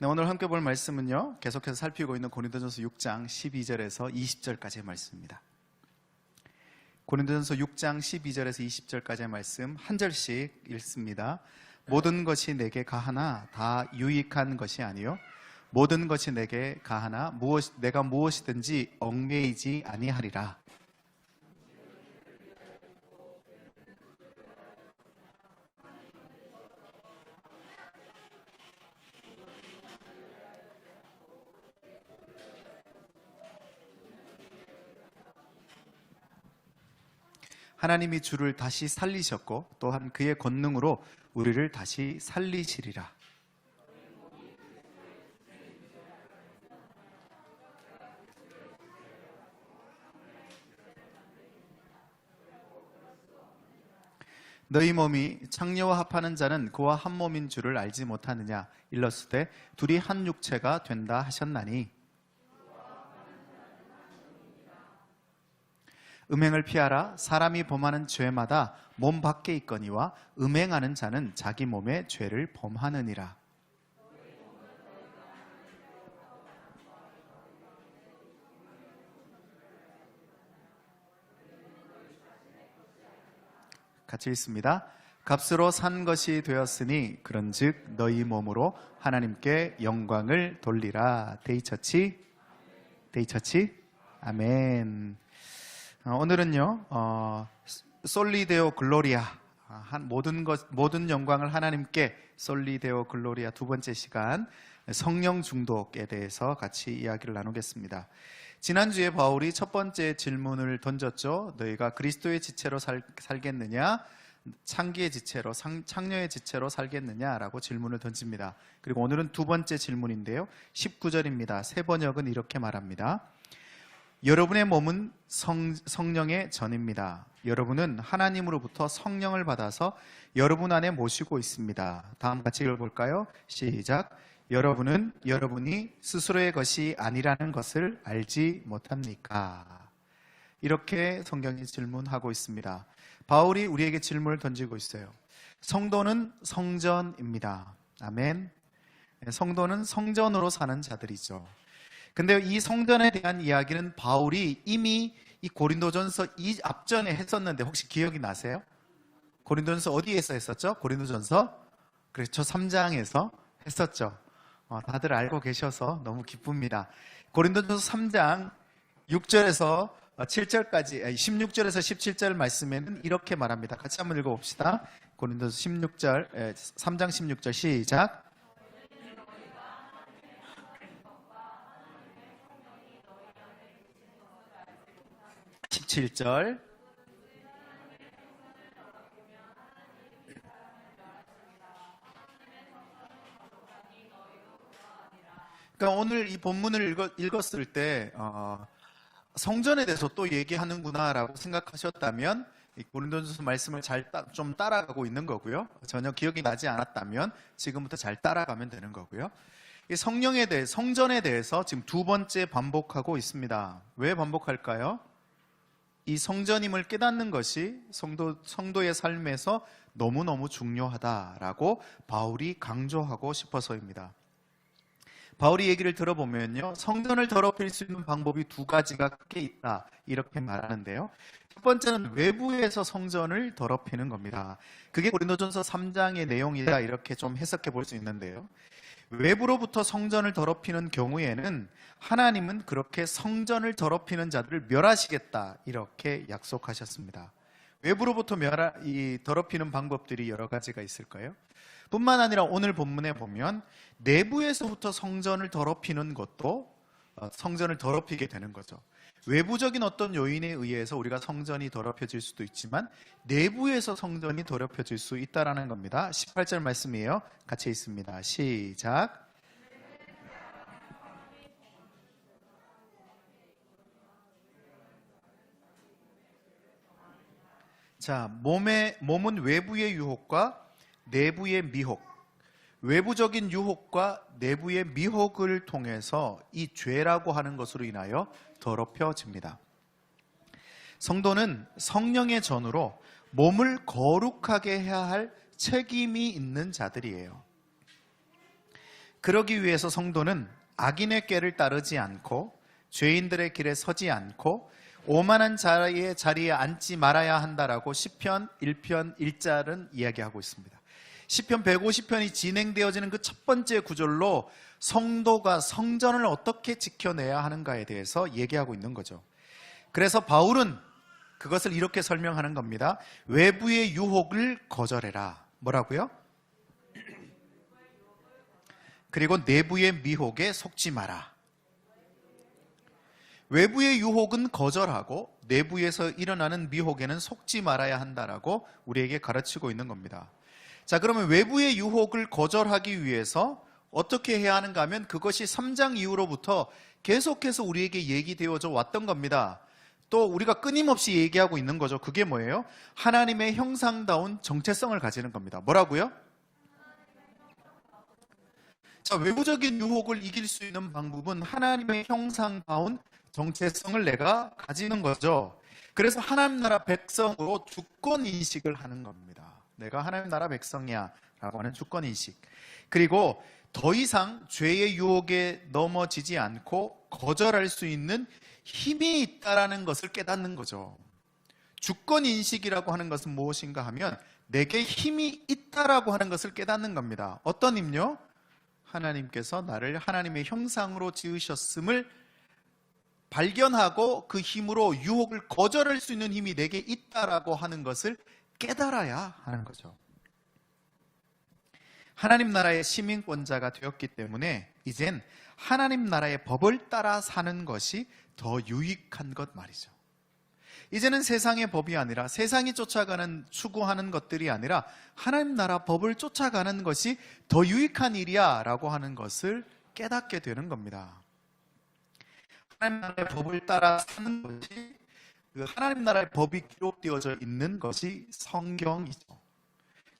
네, 오늘 함께 볼 말씀은요, 계속해서 살피고 있는 고린도전서 6장 12절에서 20절까지의 말씀입니다. 고린도전서 6장 12절에서 20절까지의 말씀 한 절씩 읽습니다. 모든 것이 내게 가하나 다 유익한 것이 아니요 모든 것이 내게 가하나 내가 무엇이든지 얽매이지 아니하리라. 하나님이 주를 다시 살리셨고 또한 그의 권능으로 우리를 다시 살리시리라. 너희 몸이 창녀와 합하는 자는 그와 한 몸인 줄을 알지 못하느냐. 일렀으되 둘이 한 육체가 된다 하셨나니 음행을 피하라. 사람이 범하는 죄마다 몸 밖에 있거니와 음행하는 자는 자기 몸에 죄를 범하느니라. 같이 읽습니다. 값으로 산 것이 되었으니 그런즉 너희 몸으로 하나님께 영광을 돌리라. 데이처치 아멘. 오늘은요, 솔리데오 글로리아, 모든 영광을 하나님께 솔리데오 글로리아 두 번째 시간, 성령 중독에 대해서 같이 이야기를 나누겠습니다. 지난주에 바울이 첫 번째 질문을 던졌죠. 너희가 그리스도의 지체로 살겠느냐, 창기의 지체로, 창녀의 지체로 살겠느냐라고 질문을 던집니다. 그리고 오늘은 두 번째 질문인데요, 19절입니다. 새 번역은 이렇게 말합니다. 여러분의 몸은 성령의 전입니다. 여러분은 하나님으로부터 성령을 받아서 여러분 안에 모시고 있습니다. 다음 같이 읽어볼까요? 시작. 여러분이 스스로의 것이 아니라는 것을 알지 못합니까? 이렇게 성경이 질문하고 있습니다. 바울이 우리에게 질문을 던지고 있어요. 성도는 성전입니다. 아멘. 성도는 성전으로 사는 자들이죠. 근데 이 성전에 대한 이야기는 바울이 이미 이 고린도전서 이 앞전에 했었는데 혹시 기억이 나세요? 고린도전서 어디에서 했었죠? 고린도전서 그렇죠, 3장에서 했었죠. 다들 알고 계셔서 너무 기쁩니다. 고린도전서 3장 6절에서 7절까지 16절에서 17절 말씀에는 이렇게 말합니다. 같이 한번 읽어봅시다. 고린도전서 3장 16절 시작. 17절. 그러니까 오늘 이 본문을 읽었을 때 성전에 대해서 또 얘기하는구나라고 생각하셨다면 이 고린도전서 말씀을 좀 따라가고 있는 거고요. 전혀 기억이 나지 않았다면 지금부터 잘 따라가면 되는 거고요. 이 성전에 대해서 지금 두 번째 반복하고 있습니다. 왜 반복할까요? 이 성전임을 깨닫는 것이 성도의 삶에서 너무너무 중요하다라고 바울이 강조하고 싶어서입니다. 바울이 얘기를 들어보면요, 성전을 더럽힐 수 있는 방법이 두 가지가 크게 있다 이렇게 말하는데요. 첫 번째는 외부에서 성전을 더럽히는 겁니다. 그게 고린도전서 3장의 내용이다 이렇게 좀 해석해 볼 수 있는데요. 외부로부터 성전을 더럽히는 경우에는 하나님은 그렇게 성전을 더럽히는 자들을 멸하시겠다 이렇게 약속하셨습니다. 외부로부터 더럽히는 방법들이 여러 가지가 있을 거예요. 뿐만 아니라 오늘 본문에 보면 내부에서부터 성전을 더럽히는 것도 성전을 더럽히게 되는 거죠. 외부적인 어떤 요인에 의해서 우리가 성전이 더럽혀질 수도 있지만 내부에서 성전이 더럽혀질 수 있다는 겁니다. 18절 말씀이에요. 같이 읽습니다. 시작. 자, 몸은 외부의 유혹과 내부의 미혹, 외부적인 유혹과 내부의 미혹을 통해서 이 죄라고 하는 것으로 인하여 더럽혀집니다. 성도는 성령의 전으로 몸을 거룩하게 해야 할 책임이 있는 자들이에요. 그러기 위해서 성도는 악인의 꾀를 따르지 않고 죄인들의 길에 서지 않고 오만한 자리에 앉지 말아야 한다라고 시편 1편 1절은 이야기하고 있습니다. 시편 150편이 진행되어지는 그 첫 번째 구절로 성도가 성전을 어떻게 지켜내야 하는가에 대해서 얘기하고 있는 거죠. 그래서 바울은 그것을 이렇게 설명하는 겁니다. 외부의 유혹을 거절해라. 뭐라고요? 그리고 내부의 미혹에 속지 마라. 외부의 유혹은 거절하고 내부에서 일어나는 미혹에는 속지 말아야 한다라고 우리에게 가르치고 있는 겁니다. 자, 그러면 외부의 유혹을 거절하기 위해서 어떻게 해야 하는가 하면 그것이 3장 이후로부터 계속해서 우리에게 얘기되어져 왔던 겁니다. 또 우리가 끊임없이 얘기하고 있는 거죠. 그게 뭐예요? 하나님의 형상다운 정체성을 가지는 겁니다. 뭐라고요? 자, 외부적인 유혹을 이길 수 있는 방법은 하나님의 형상다운 정체성을 내가 가지는 거죠. 그래서 하나님 나라 백성으로 주권인식을 하는 겁니다. 내가 하나님 나라 백성이야 라고 하는 주권인식. 그리고 더 이상 죄의 유혹에 넘어지지 않고 거절할 수 있는 힘이 있다라는 것을 깨닫는 거죠. 주권인식이라고 하는 것은 무엇인가 하면 내게 힘이 있다라고 하는 것을 깨닫는 겁니다. 어떤 힘요? 하나님께서 나를 하나님의 형상으로 지으셨음을 발견하고 그 힘으로 유혹을 거절할 수 있는 힘이 내게 있다라고 하는 것을 깨달아야 하는 거죠. 하나님 나라의 시민권자가 되었기 때문에 이젠 하나님 나라의 법을 따라 사는 것이 더 유익한 것 말이죠. 이제는 세상의 법이 아니라 세상이 쫓아가는 추구하는 것들이 아니라 하나님 나라 법을 쫓아가는 것이 더 유익한 일이야 라고 하는 것을 깨닫게 되는 겁니다. 하나님 나라의 법을 따라 사는 것이, 그 하나님 나라의 법이 기록되어져 있는 것이 성경이죠.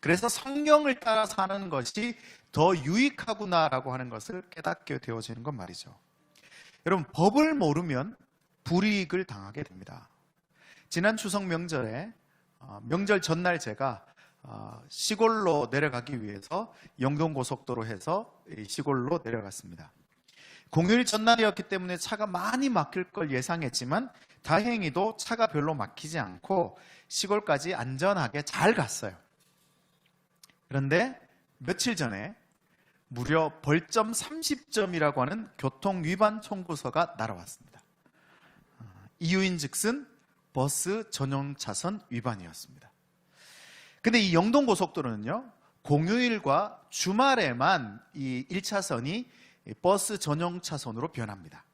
그래서 성경을 따라 사는 것이 더 유익하구나라고 하는 것을 깨닫게 되어지는 것 말이죠. 여러분, 법을 모르면 불이익을 당하게 됩니다. 지난 추석 명절에 명절 전날 제가 시골로 내려가기 위해서 영동고속도로 해서 시골로 내려갔습니다. 공휴일 전날이었기 때문에 차가 많이 막힐 걸 예상했지만 다행히도 차가 별로 막히지 않고 시골까지 안전하게 잘 갔어요. 그런데 며칠 전에 무려 벌점 30점이라고 하는 교통위반 청구서가 날아왔습니다. 이유인즉슨 버스 전용 차선 위반이었습니다. 근데 이 영동고속도로는요, 공휴일과 주말에만 이 1차선이 버스 전용 차선으로 변합니다.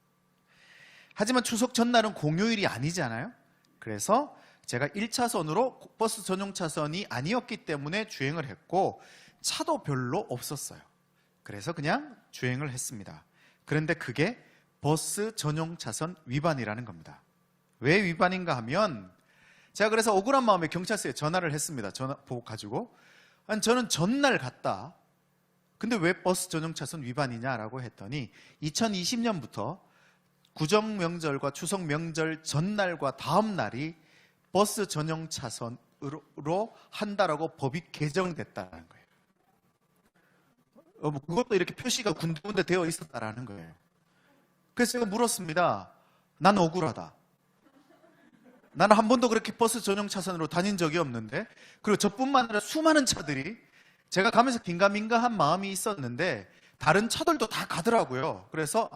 하지만 추석 전날은 공휴일이 아니잖아요. 그래서 제가 1차선으로 버스 전용 차선이 아니었기 때문에 주행을 했고 차도 별로 없었어요. 그래서 그냥 주행을 했습니다. 그런데 그게 버스 전용 차선 위반이라는 겁니다. 왜 위반인가 하면 제가 그래서 억울한 마음에 경찰서에 전화를 했습니다. 전화 보고 가지고 아니, 저는 전날 갔다. 근데 왜 버스 전용 차선 위반이냐라고 했더니 2020년부터 구정 명절과 추석 명절 전날과 다음 날이 버스 전용 차선으로 한다라고 법이 개정됐다는 거예요. 그것도 이렇게 표시가 군데군데 되어 있었다라는 거예요. 그래서 제가 물었습니다. 난 억울하다. 나는 한 번도 그렇게 버스 전용 차선으로 다닌 적이 없는데, 그리고 저뿐만 아니라 수많은 차들이, 제가 가면서 긴가민가한 마음이 있었는데 다른 차들도 다 가더라고요. 그래서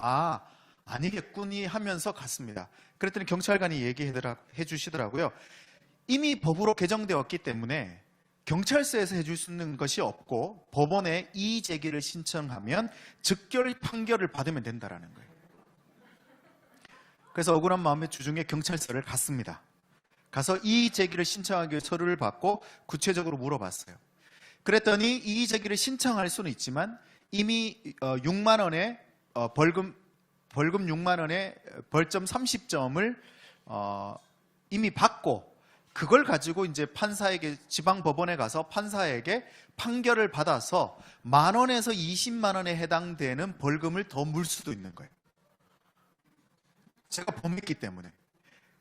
아니겠구니 하면서 갔습니다. 그랬더니 경찰관이 얘기해 주시더라고요. 이미 법으로 개정되었기 때문에 경찰서에서 해줄 수 있는 것이 없고 법원에 이의 제기를 신청하면 즉결 판결을 받으면 된다라는 거예요. 그래서 억울한 마음에 주중에 경찰서를 갔습니다. 가서 이의 제기를 신청하기 위해 서류를 받고 구체적으로 물어봤어요. 그랬더니 이의 제기를 신청할 수는 있지만 이미 6만 원의 벌금 6만 원의 벌점 30점을 이미 받고 그걸 가지고 이제 판사에게, 지방법원에 가서 판사에게 판결을 받아서 10,000원에서 20만 원에 해당되는 벌금을 더 물 수도 있는 거예요. 제가 범했기 때문에.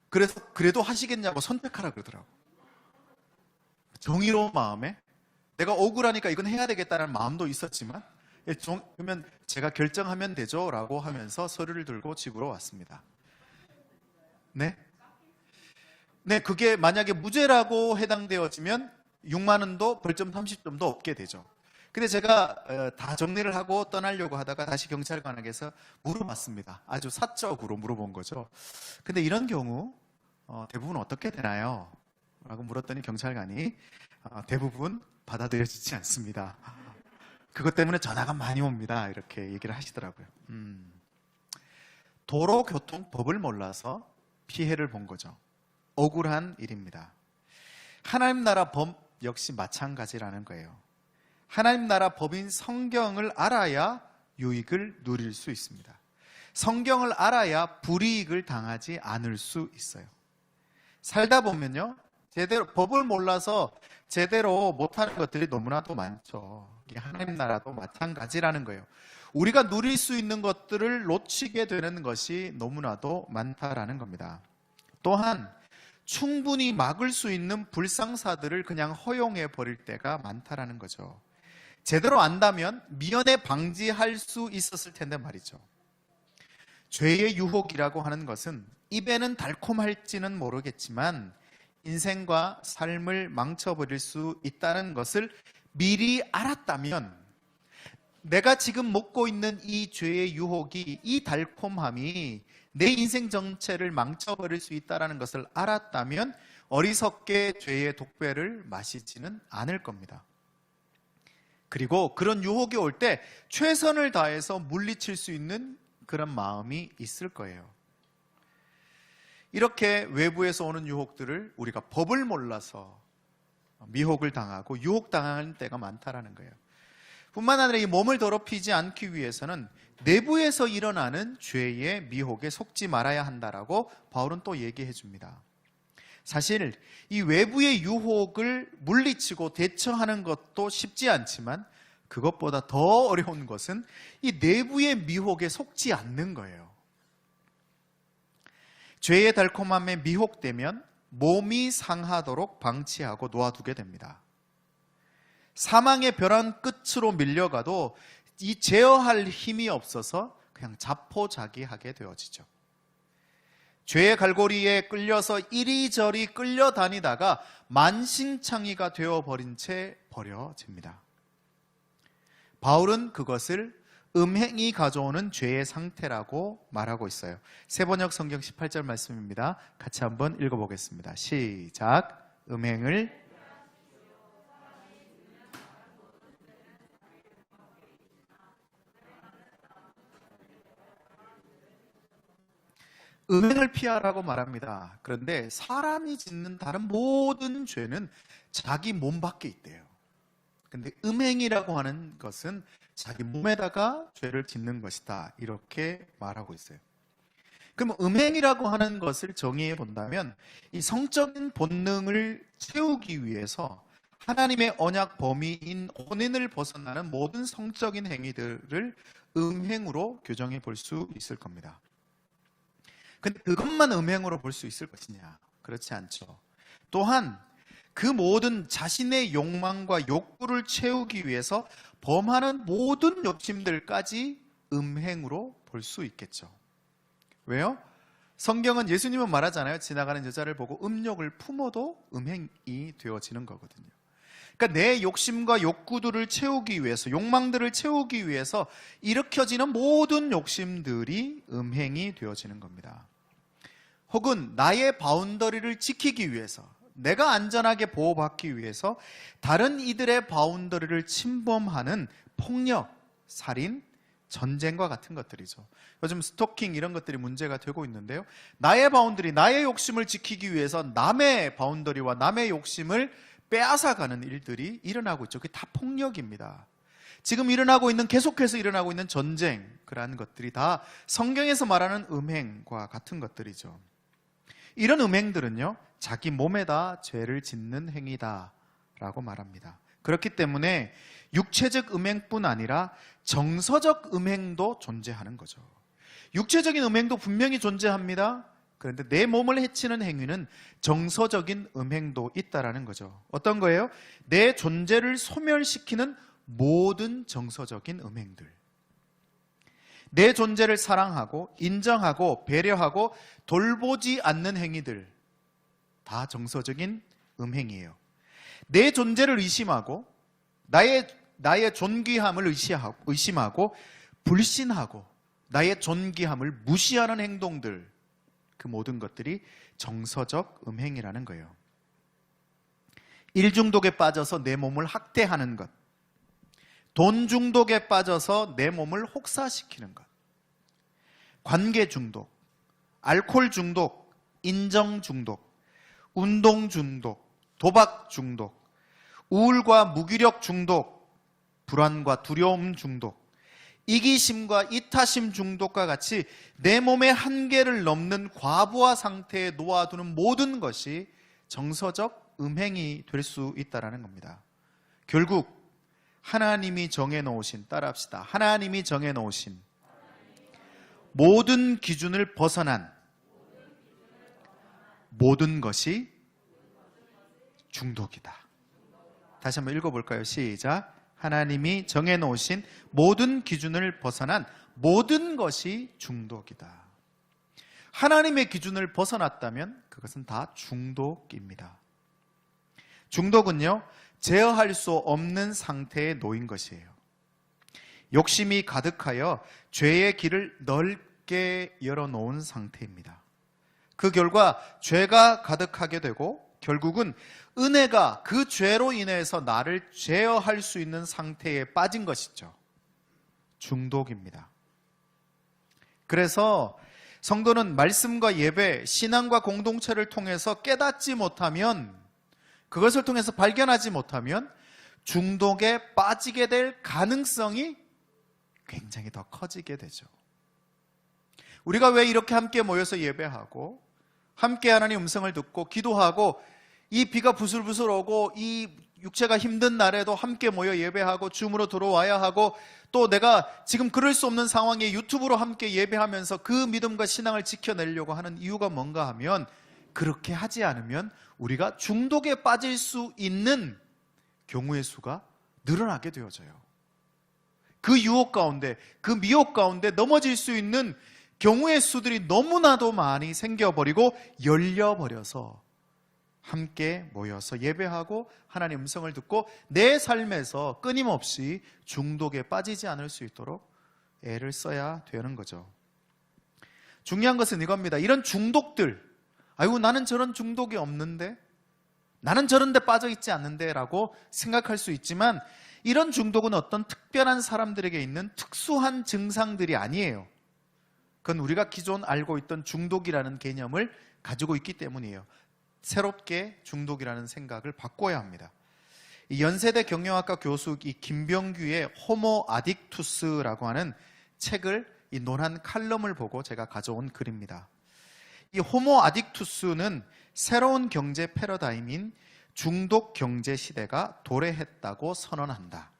그래서 그래도 하시겠냐고 선택하라 그러더라고. 정의로운 마음에 내가 억울하니까 이건 해야 되겠다는 마음도 있었지만 그러면 제가 결정하면 되죠? 라고 하면서 서류를 들고 집으로 왔습니다. 네? 네, 그게 만약에 무죄라고 해당되어지면 6만 원도 벌점 30점도 없게 되죠. 근데 제가 다 정리를 하고 떠나려고 하다가 다시 경찰관에게서 물어봤습니다. 아주 사적으로 물어본 거죠. 근데 이런 경우 대부분 어떻게 되나요? 라고 물었더니 경찰관이 대부분 받아들여지지 않습니다. 그것 때문에 전화가 많이 옵니다. 이렇게 얘기를 하시더라고요. 도로교통법을 몰라서 피해를 본 거죠. 억울한 일입니다. 하나님 나라 법 역시 마찬가지라는 거예요. 하나님 나라 법인 성경을 알아야 유익을 누릴 수 있습니다. 성경을 알아야 불이익을 당하지 않을 수 있어요. 살다 보면요, 제대로 법을 몰라서 제대로 못하는 것들이 너무나도 많죠. 하나님 나라도 마찬가지라는 거예요. 우리가 누릴 수 있는 것들을 놓치게 되는 것이 너무나도 많다라는 겁니다. 또한 충분히 막을 수 있는 불상사들을 그냥 허용해 버릴 때가 많다라는 거죠. 제대로 안다면 미연에 방지할 수 있었을 텐데 말이죠. 죄의 유혹이라고 하는 것은 입에는 달콤할지는 모르겠지만 인생과 삶을 망쳐버릴 수 있다는 것을 미리 알았다면, 내가 지금 먹고 있는 이 죄의 유혹이, 이 달콤함이 내 인생 전체를 망쳐버릴 수 있다는 것을 알았다면 어리석게 죄의 독배를 마시지는 않을 겁니다. 그리고 그런 유혹이 올 때 최선을 다해서 물리칠 수 있는 그런 마음이 있을 거예요. 이렇게 외부에서 오는 유혹들을 우리가 법을 몰라서 미혹을 당하고 유혹당하는 때가 많다라는 거예요. 뿐만 아니라 이 몸을 더럽히지 않기 위해서는 내부에서 일어나는 죄의 미혹에 속지 말아야 한다라고 바울은 또 얘기해 줍니다. 사실 이 외부의 유혹을 물리치고 대처하는 것도 쉽지 않지만 그것보다 더 어려운 것은 이 내부의 미혹에 속지 않는 거예요. 죄의 달콤함에 미혹되면 몸이 상하도록 방치하고 놓아두게 됩니다. 사망의 벼랑 끝으로 밀려가도 이 제어할 힘이 없어서 그냥 자포자기하게 되어지죠. 죄의 갈고리에 끌려서 이리저리 끌려다니다가 만신창이가 되어버린 채 버려집니다. 바울은 그것을 음행이 가져오는 죄의 상태라고 말하고 있어요. 세번역 성경 18절 말씀입니다. 같이 한번 읽어보겠습니다. 시작. 음행을 피하라고 말합니다. 그런데 사람이 짓는 다른 모든 죄는 자기 몸 밖에 있대요. 근데 음행이라고 하는 것은 자기 몸에다가 죄를 짓는 것이다, 이렇게 말하고 있어요. 그럼 음행이라고 하는 것을 정의해 본다면 이 성적인 본능을 채우기 위해서 하나님의 언약 범위인 혼인을 벗어나는 모든 성적인 행위들을 음행으로 규정해 볼 수 있을 겁니다. 근데 그것만 음행으로 볼 수 있을 것이냐? 그렇지 않죠. 또한 그 모든 자신의 욕망과 욕구를 채우기 위해서 범하는 모든 욕심들까지 음행으로 볼 수 있겠죠. 왜요? 성경은, 예수님은 말하잖아요. 지나가는 여자를 보고 음욕을 품어도 음행이 되어지는 거거든요. 그러니까 내 욕심과 욕구들을 채우기 위해서, 욕망들을 채우기 위해서 일으켜지는 모든 욕심들이 음행이 되어지는 겁니다. 혹은 나의 바운더리를 지키기 위해서, 내가 안전하게 보호받기 위해서 다른 이들의 바운더리를 침범하는 폭력, 살인, 전쟁과 같은 것들이죠. 요즘 스토킹 이런 것들이 문제가 되고 있는데요. 나의 바운더리, 나의 욕심을 지키기 위해서 남의 바운더리와 남의 욕심을 빼앗아가는 일들이 일어나고 있죠. 그게 다 폭력입니다. 지금 계속해서 일어나고 있는 전쟁, 그러한 것들이 다 성경에서 말하는 음행과 같은 것들이죠. 이런 음행들은요, 자기 몸에다 죄를 짓는 행위다라고 말합니다. 그렇기 때문에 육체적 음행뿐 아니라 정서적 음행도 존재하는 거죠. 육체적인 음행도 분명히 존재합니다. 그런데 내 몸을 해치는 행위는 정서적인 음행도 있다라는 거죠. 어떤 거예요? 내 존재를 소멸시키는 모든 정서적인 음행들, 내 존재를 사랑하고 인정하고 배려하고 돌보지 않는 행위들, 다 정서적인 음행이에요. 내 존재를 의심하고 나의 존귀함을 의심하고 불신하고 나의 존귀함을 무시하는 행동들, 그 모든 것들이 정서적 음행이라는 거예요. 일 중독에 빠져서 내 몸을 학대하는 것, 돈 중독에 빠져서 내 몸을 혹사시키는 것, 관계 중독, 알코올 중독, 인정 중독, 운동 중독, 도박 중독, 우울과 무기력 중독, 불안과 두려움 중독, 이기심과 이타심 중독과 같이 내 몸의 한계를 넘는 과부하 상태에 놓아두는 모든 것이 정서적 음행이 될 수 있다는 겁니다. 결국 하나님이 정해놓으신, 따라합시다. 하나님이 정해놓으신 모든 기준을 벗어난 모든 것이 중독이다. 다시 한번 읽어볼까요? 시작. 하나님이 정해놓으신 모든 기준을 벗어난 모든 것이 중독이다. 하나님의 기준을 벗어났다면 그것은 다 중독입니다. 중독은요, 제어할 수 없는 상태에 놓인 것이에요. 욕심이 가득하여 죄의 길을 넓게 열어놓은 상태입니다. 그 결과 죄가 가득하게 되고 결국은 은혜가 그 죄로 인해서 나를 제어할 수 있는 상태에 빠진 것이죠. 중독입니다. 그래서 성도는 말씀과 예배, 신앙과 공동체를 통해서 깨닫지 못하면, 그것을 통해서 발견하지 못하면 중독에 빠지게 될 가능성이 굉장히 더 커지게 되죠. 우리가 왜 이렇게 함께 모여서 예배하고 함께 하나님 음성을 듣고 기도하고 이 비가 부슬부슬 오고 이 육체가 힘든 날에도 함께 모여 예배하고 줌으로 들어와야 하고 또 내가 지금 그럴 수 없는 상황에 유튜브로 함께 예배하면서 그 믿음과 신앙을 지켜내려고 하는 이유가 뭔가 하면, 그렇게 하지 않으면 우리가 중독에 빠질 수 있는 경우의 수가 늘어나게 되어져요. 그 유혹 가운데, 그 미혹 가운데 넘어질 수 있는 경우의 수들이 너무나도 많이 생겨버리고 열려버려서 함께 모여서 예배하고 하나님 음성을 듣고 내 삶에서 끊임없이 중독에 빠지지 않을 수 있도록 애를 써야 되는 거죠. 중요한 것은 이겁니다. 이런 중독들, 아이고 나는 저런 중독이 없는데, 나는 저런 데 빠져 있지 않는데 라고 생각할 수 있지만, 이런 중독은 어떤 특별한 사람들에게 있는 특수한 증상들이 아니에요. 그건 우리가 기존 알고 있던 중독이라는 개념을 가지고 있기 때문이에요. 새롭게 중독이라는 생각을 바꿔야 합니다. 이 연세대 경영학과 교수 이 김병규의 호모 아딕투스라고 하는 책을 이 논한 칼럼을 보고 제가 가져온 글입니다. 이 호모 아딕투스는 새로운 경제 패러다임인 중독 경제 시대가 도래했다고 선언한다.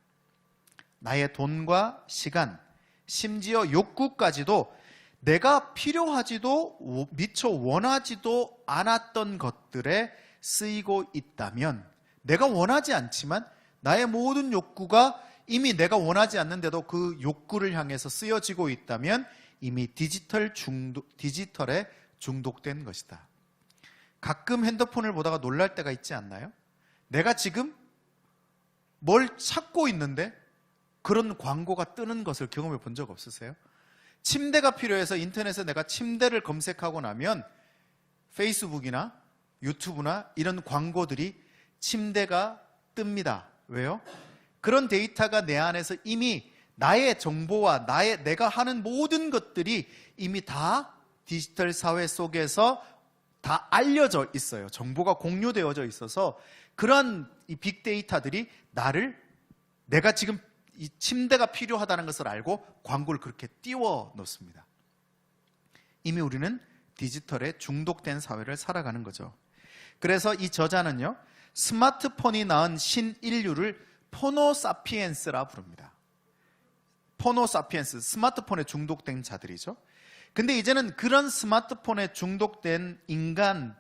나의 돈과 시간, 심지어 욕구까지도 내가 필요하지도 미처 원하지도 않았던 것들에 쓰이고 있다면, 내가 원하지 않지만 나의 모든 욕구가 이미 내가 원하지 않는데도 그 욕구를 향해서 쓰여지고 있다면 이미 디지털에 중독된 것이다. 가끔 핸드폰을 보다가 놀랄 때가 있지 않나요? 내가 지금 뭘 찾고 있는데 그런 광고가 뜨는 것을 경험해 본 적 없으세요? 침대가 필요해서 인터넷에 내가 침대를 검색하고 나면 페이스북이나 유튜브나 이런 광고들이 침대가 뜹니다. 왜요? 그런 데이터가 내 안에서 이미 나의 정보와 내가 하는 모든 것들이 이미 다 디지털 사회 속에서 다 알려져 있어요. 정보가 공유되어져 있어서 그런 이 빅데이터들이 내가 지금 이 침대가 필요하다는 것을 알고 광고를 그렇게 띄워 놓습니다. 이미 우리는 디지털에 중독된 사회를 살아가는 거죠. 그래서 이 저자는요, 스마트폰이 낳은 신인류를 포노사피엔스라 부릅니다. 포노사피엔스, 스마트폰에 중독된 자들이죠. 근데 이제는 그런 스마트폰에 중독된 인간,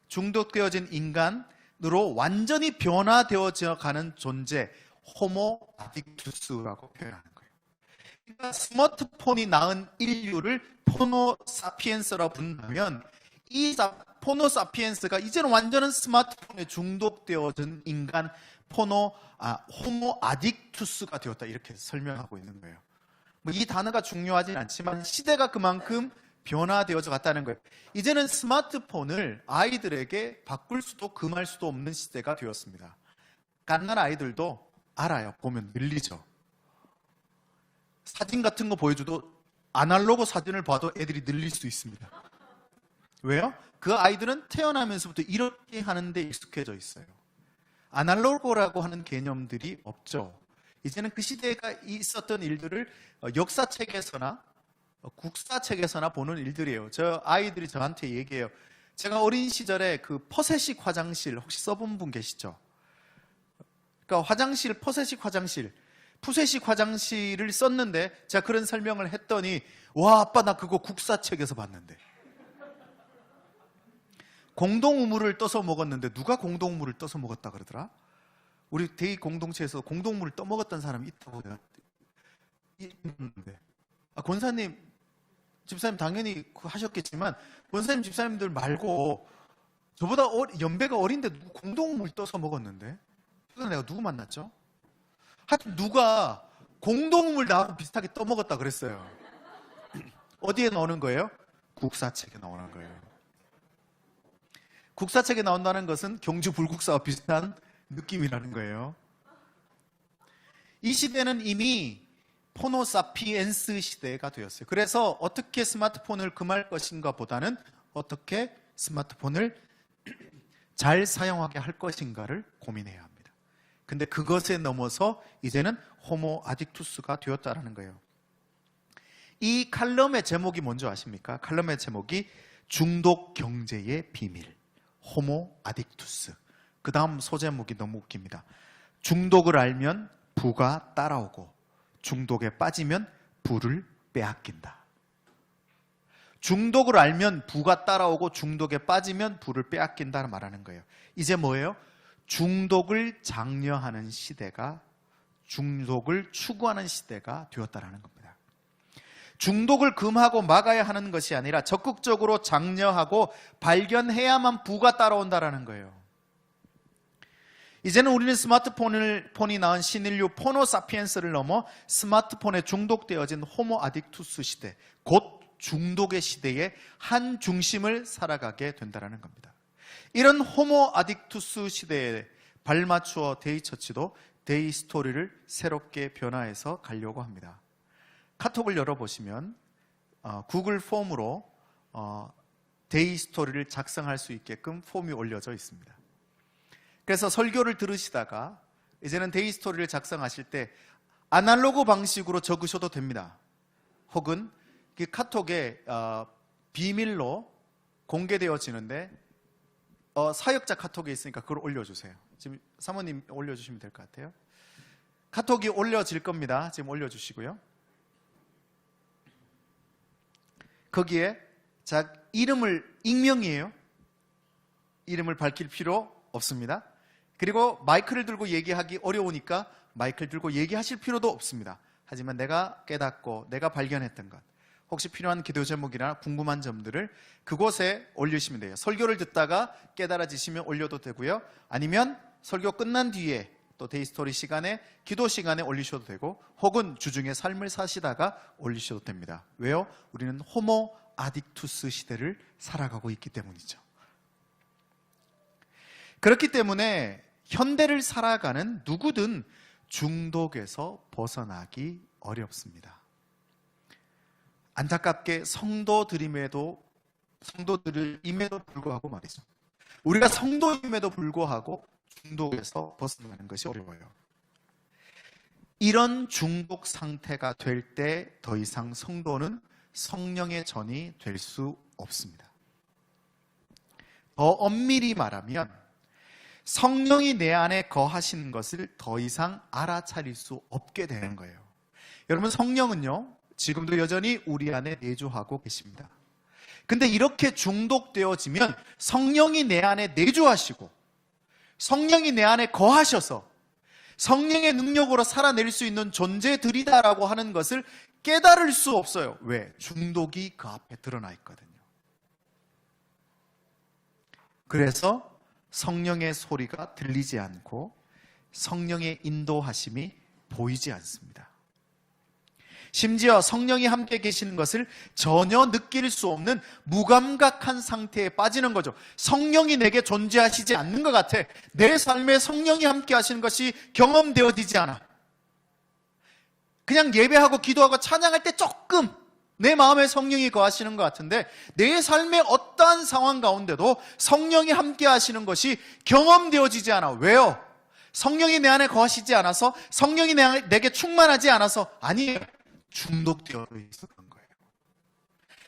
중독되어진 인간으로 완전히 변화되어져 가는 존재, 호모 아딕투스라고 표현하는 거예요. 그러니까 스마트폰이 낳은 인류를 포노 사피엔스라고 부른다면 이 포노 사피엔스가 이제는 완전한 스마트폰에 중독되어진 인간 호모 아딕투스가 되었다, 이렇게 설명하고 있는 거예요. 이 단어가 중요하진 않지만 시대가 그만큼 변화되어져 갔다는 거예요. 이제는 스마트폰을 아이들에게 바꿀 수도 금할 수도 없는 시대가 되었습니다. 갓난 아이들도 알아요. 보면 늘리죠. 사진 같은 거 보여줘도 아날로그 사진을 봐도 애들이 늘릴 수 있습니다. 왜요? 그 아이들은 태어나면서부터 이렇게 하는데 익숙해져 있어요. 아날로그라고 하는 개념들이 없죠. 이제는 그 시대가 있었던 일들을 역사책에서나 국사책에서나 보는 일들이에요. 저 아이들이 저한테 얘기해요. 제가 어린 시절에 그 퍼세식 화장실 혹시 써본 분 계시죠? 그러니까 화장실, 퍼세식 화장실, 푸세식 화장실을 썼는데 제가 그런 설명을 했더니 와, 아빠 나 그거 국사책에서 봤는데. 공동우물을 떠서 먹었는데 누가 공동우물을 떠서 먹었다 그러더라? 우리 대의 공동체에서 공동우물을 떠먹었던 사람이 있다고 내가 있는데. 권사님, 집사님 당연히 하셨겠지만 권사님, 집사님들 말고 저보다 연배가 어린데 누구 공동우물 떠서 먹었는데? 그래서 내가 누구 만났죠? 하여튼 누가 공동우물 나하고 비슷하게 떠먹었다 그랬어요. 어디에 나오는 거예요? 국사책에 나오는 거예요. 국사책에 나온다는 것은 경주 불국사와 비슷한 느낌이라는 거예요. 이 시대는 이미 포노사피엔스 시대가 되었어요. 그래서 어떻게 스마트폰을 금할 것인가 보다는 어떻게 스마트폰을 잘 사용하게 할 것인가를 고민해야 합니다. 근데 그것에 넘어서 이제는 호모 아딕투스가 되었다는 거예요. 이 칼럼의 제목이 뭔지 아십니까? 칼럼의 제목이 중독 경제의 비밀, 호모 아딕투스. 그 다음 소제목이 너무 웃깁니다. 중독을 알면 부가 따라오고 중독에 빠지면 부를 빼앗긴다. 중독을 알면 부가 따라오고 중독에 빠지면 부를 빼앗긴다는 말하는 거예요. 이제 뭐예요? 중독을 장려하는 시대가, 중독을 추구하는 시대가 되었다는 겁니다. 중독을 금하고 막아야 하는 것이 아니라 적극적으로 장려하고 발견해야만 부가 따라온다는 거예요. 이제는 우리는 스마트폰이 낳은 신인류 포노 사피엔스를 넘어 스마트폰에 중독되어진 호모 아딕투스 시대, 곧 중독의 시대에 한 중심을 살아가게 된다는 겁니다. 이런 호모 아딕투스 시대에 발맞추어 데이처치도 데이 스토리를 새롭게 변화해서 가려고 합니다. 카톡을 열어보시면 구글 폼으로 데이 스토리를 작성할 수 있게끔 폼이 올려져 있습니다. 그래서 설교를 들으시다가 이제는 데이 스토리를 작성하실 때 아날로그 방식으로 적으셔도 됩니다. 혹은 카톡에 비밀로 공개되어지는데 사역자 카톡에 있으니까 그걸 올려주세요. 지금 사모님 올려주시면 될 것 같아요. 카톡이 올려질 겁니다. 지금 올려주시고요. 거기에 이름을, 익명이에요. 이름을 밝힐 필요 없습니다. 그리고 마이크를 들고 얘기하기 어려우니까 마이크를 들고 얘기하실 필요도 없습니다. 하지만 내가 깨닫고 내가 발견했던 것, 혹시 필요한 기도 제목이나 궁금한 점들을 그곳에 올리시면 돼요. 설교를 듣다가 깨달아지시면 올려도 되고요. 아니면 설교 끝난 뒤에 또 데이스토리 시간에, 기도 시간에 올리셔도 되고, 혹은 주중에 삶을 사시다가 올리셔도 됩니다. 왜요? 우리는 호모 아딕투스 시대를 살아가고 있기 때문이죠. 그렇기 때문에 현대를 살아가는 누구든 중독에서 벗어나기 어렵습니다. 안타깝게 성도들임에도 불구하고 말이죠. 우리가 성도임에도 불구하고 중독에서 벗어나는 것이 어려워요. 이런 중독 상태가 될 때 더 이상 성도는 성령의 전이 될 수 없습니다. 더 엄밀히 말하면 성령이 내 안에 거하시는 것을 더 이상 알아차릴 수 없게 되는 거예요. 여러분, 성령은요, 지금도 여전히 우리 안에 내주하고 계십니다. 근데 이렇게 중독되어지면 성령이 내 안에 내주하시고 성령이 내 안에 거하셔서 성령의 능력으로 살아낼 수 있는 존재들이다라고 하는 것을 깨달을 수 없어요. 왜? 중독이 그 앞에 드러나 있거든요. 그래서 성령의 소리가 들리지 않고 성령의 인도하심이 보이지 않습니다. 심지어 성령이 함께 계시는 것을 전혀 느낄 수 없는 무감각한 상태에 빠지는 거죠. 성령이 내게 존재하시지 않는 것 같아. 내 삶에 성령이 함께 하시는 것이 경험되어지지 않아. 그냥 예배하고 기도하고 찬양할 때 조금 내 마음에 성령이 거하시는 것 같은데 내 삶의 어떠한 상황 가운데도 성령이 함께 하시는 것이 경험되어지지 않아. 왜요? 성령이 내 안에 거하시지 않아서, 성령이 내게 충만하지 않아서 아니에요. 중독되어 있었던 거예요.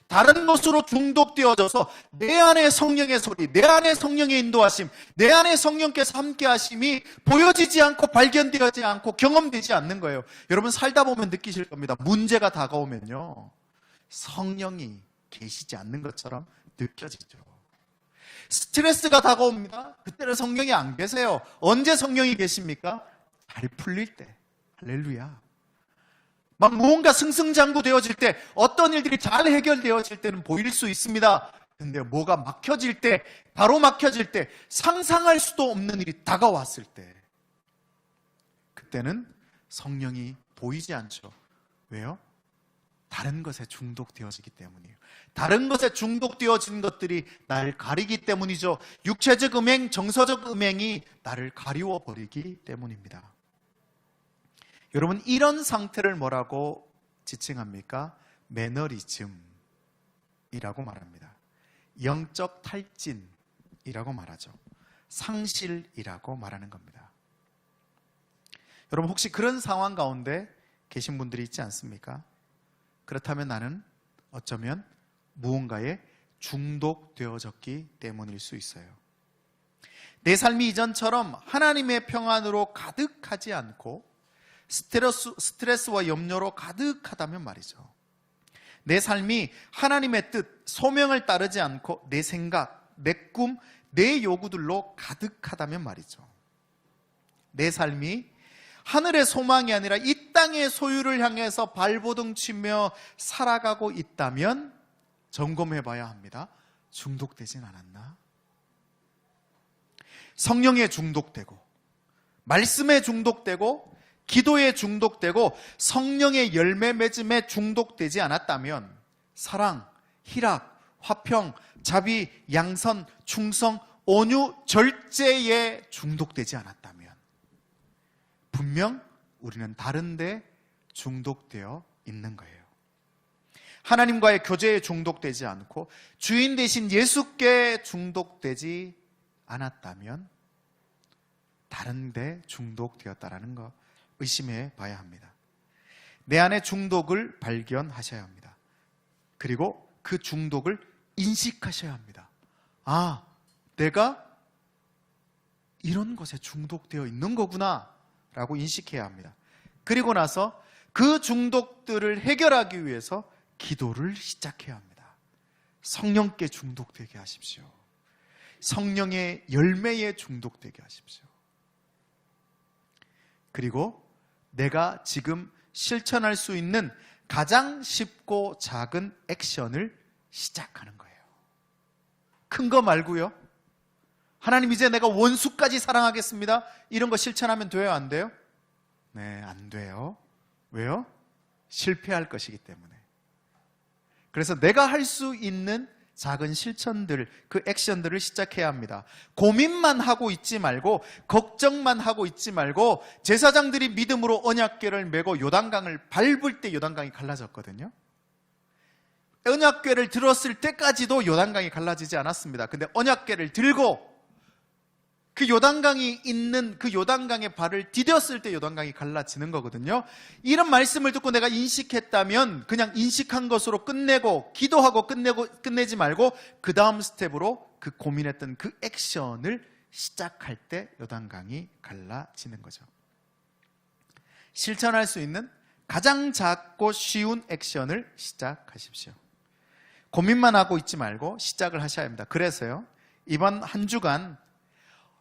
다른 것으로 중독되어져서 내 안에 성령의 소리, 내 안에 성령의 인도하심, 내 안에 성령께서 함께 하심이 보여지지 않고 발견되지 않고 경험되지 않는 거예요. 여러분 살다 보면 느끼실 겁니다. 문제가 다가오면요, 성령이 계시지 않는 것처럼 느껴지죠. 스트레스가 다가옵니다. 그때는 성령이 안 계세요. 언제 성령이 계십니까? 잘 풀릴 때. 할렐루야. 막 무언가 승승장구되어질 때, 어떤 일들이 잘 해결되어질 때는 보일 수 있습니다. 근데 뭐가 막혀질 때, 바로 막혀질 때, 상상할 수도 없는 일이 다가왔을 때, 그때는 성령이 보이지 않죠. 왜요? 다른 것에 중독되어지기 때문이에요. 다른 것에 중독되어진 것들이 나를 가리기 때문이죠. 육체적 음행, 정서적 음행이 나를 가리워 버리기 때문입니다. 여러분, 이런 상태를 뭐라고 지칭합니까? 매너리즘이라고 말합니다. 영적 탈진이라고 말하죠. 상실이라고 말하는 겁니다. 여러분, 혹시 그런 상황 가운데 계신 분들이 있지 않습니까? 그렇다면 나는 어쩌면 무언가에 중독되어졌기 때문일 수 있어요. 내 삶이 이전처럼 하나님의 평안으로 가득하지 않고 스트레스와 염려로 가득하다면 말이죠. 내 삶이 하나님의 뜻, 소명을 따르지 않고 내 생각, 내 꿈, 내 요구들로 가득하다면 말이죠. 내 삶이 하늘의 소망이 아니라 이 땅의 소유를 향해서 발버둥 치며 살아가고 있다면 점검해 봐야 합니다. 중독되진 않았나? 성령에 중독되고, 말씀에 중독되고, 기도에 중독되고, 성령의 열매 맺음에 중독되지 않았다면 사랑, 희락, 화평, 자비, 양선, 충성, 온유, 절제에 중독되지 않았다면 분명 우리는 다른 데 중독되어 있는 거예요. 하나님과의 교제에 중독되지 않고 주인 되신 예수께 중독되지 않았다면 다른 데 중독되었다라는 거 의심해 봐야 합니다. 내 안에 중독을 발견하셔야 합니다. 그리고 그 중독을 인식하셔야 합니다. 아, 내가 이런 것에 중독되어 있는 거구나 라고 인식해야 합니다. 그리고 나서 그 중독들을 해결하기 위해서 기도를 시작해야 합니다. 성령께 중독되게 하십시오. 성령의 열매에 중독되게 하십시오. 그리고 내가 지금 실천할 수 있는 가장 쉽고 작은 액션을 시작하는 거예요. 큰 거 말고요. 하나님, 이제 내가 원수까지 사랑하겠습니다. 이런 거 실천하면 돼요, 안 돼요? 네, 안 돼요. 왜요? 실패할 것이기 때문에. 그래서 내가 할 수 있는 작은 실천들, 그 액션들을 시작해야 합니다. 고민만 하고 있지 말고, 걱정만 하고 있지 말고, 제사장들이 믿음으로 언약궤를 메고 요단강을 밟을 때 요단강이 갈라졌거든요. 언약궤를 들었을 때까지도 요단강이 갈라지지 않았습니다. 근데 언약궤를 들고 그 요단강이 있는 그 요단강에 발을 디뎠을 때 요단강이 갈라지는 거거든요. 이런 말씀을 듣고 내가 인식했다면 그냥 인식한 것으로 끝내고 기도하고 끝내지 말고 그 다음 스텝으로 그 고민했던 그 액션을 시작할 때 요단강이 갈라지는 거죠. 실천할 수 있는 가장 작고 쉬운 액션을 시작하십시오. 고민만 하고 있지 말고 시작을 하셔야 합니다. 그래서요, 이번 한 주간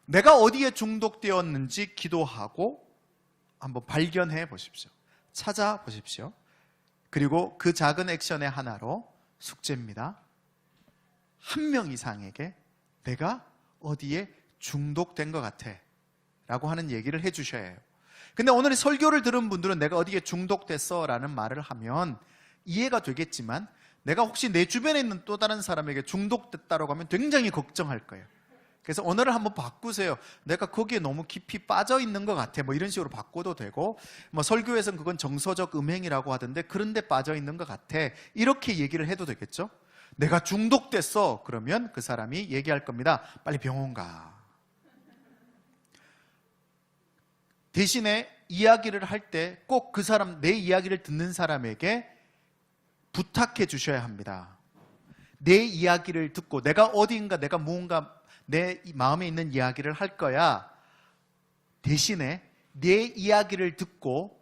내가 어디에 중독되었는지 기도하고 한번 발견해 보십시오. 찾아보십시오. 그리고 그 작은 액션의 하나로 숙제입니다. 한 명 이상에게 내가 어디에 중독된 것 같아 라고 하는 얘기를 해 주셔야 해요. 근데 오늘 설교를 들은 분들은 내가 어디에 중독됐어 라는 말을 하면 이해가 되겠지만, 내가 혹시 내 주변에 있는 또 다른 사람에게 중독됐다고 하면 굉장히 걱정할 거예요. 그래서 언어를 한번 바꾸세요. 내가 거기에 너무 깊이 빠져 있는 것 같아, 뭐 이런 식으로 바꿔도 되고, 뭐 설교에서는 그건 정서적 음행이라고 하던데 그런데 빠져 있는 것 같아, 이렇게 얘기를 해도 되겠죠. 내가 중독됐어 그러면 그 사람이 얘기할 겁니다. 빨리 병원 가. 대신에 이야기를 할 때 꼭 그 사람, 내 이야기를 듣는 사람에게 부탁해 주셔야 합니다. 내 이야기를 듣고 내가 어디인가, 내가 무언가 내 마음에 있는 이야기를 할 거야. 대신에 내 이야기를 듣고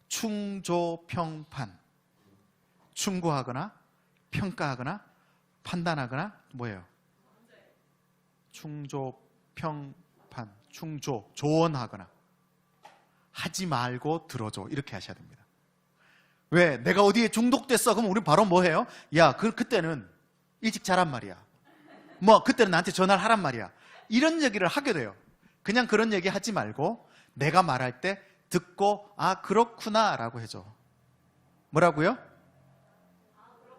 충조평판, 충고하거나 평가하거나 판단하거나 뭐예요? 충조평판, 조언하거나 하지 말고 들어줘, 이렇게 하셔야 됩니다. 왜? 내가 어디에 중독됐어? 그럼 우리 바로 뭐 해요? 야, 그때는 일찍 자란 말이야. 뭐 그때는 나한테 전화를 하란 말이야. 이런 얘기를 하게 돼요. 그냥 그런 얘기 하지 말고 내가 말할 때 듣고 아 그렇구나 라고 해줘. 뭐라고요?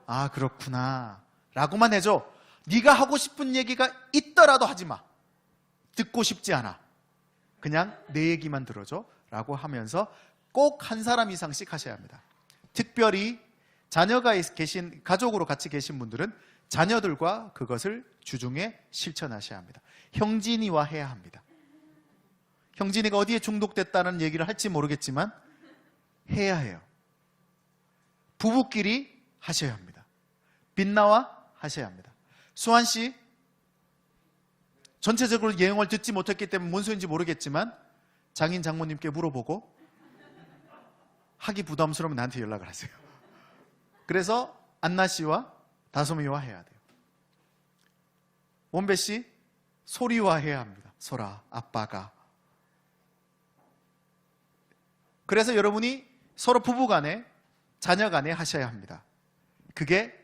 아 그렇구나 라고만 해줘. 네가 하고 싶은 얘기가 있더라도 하지 마. 듣고 싶지 않아. 그냥 내 얘기만 들어줘 라고 하면서 꼭 한 사람 이상씩 하셔야 합니다. 특별히 자녀가 계신, 가족으로 같이 계신 분들은 자녀들과 그것을 주중에 실천하셔야 합니다. 형진이와 해야 합니다. 형진이가 어디에 중독됐다는 얘기를 할지 모르겠지만 해야 해요. 부부끼리 하셔야 합니다. 빛나와 하셔야 합니다. 수환 씨, 전체적으로 예언을 듣지 못했기 때문에 뭔 소리인지 모르겠지만 장인 장모님께 물어보고 하기 부담스러우면 나한테 연락을 하세요. 그래서 안나 씨와 다솜이와 해야 돼요. 원배 씨, 소리와 해야 합니다. 소라, 아빠가. 그래서 여러분이 서로 부부간에, 자녀간에 하셔야 합니다. 그게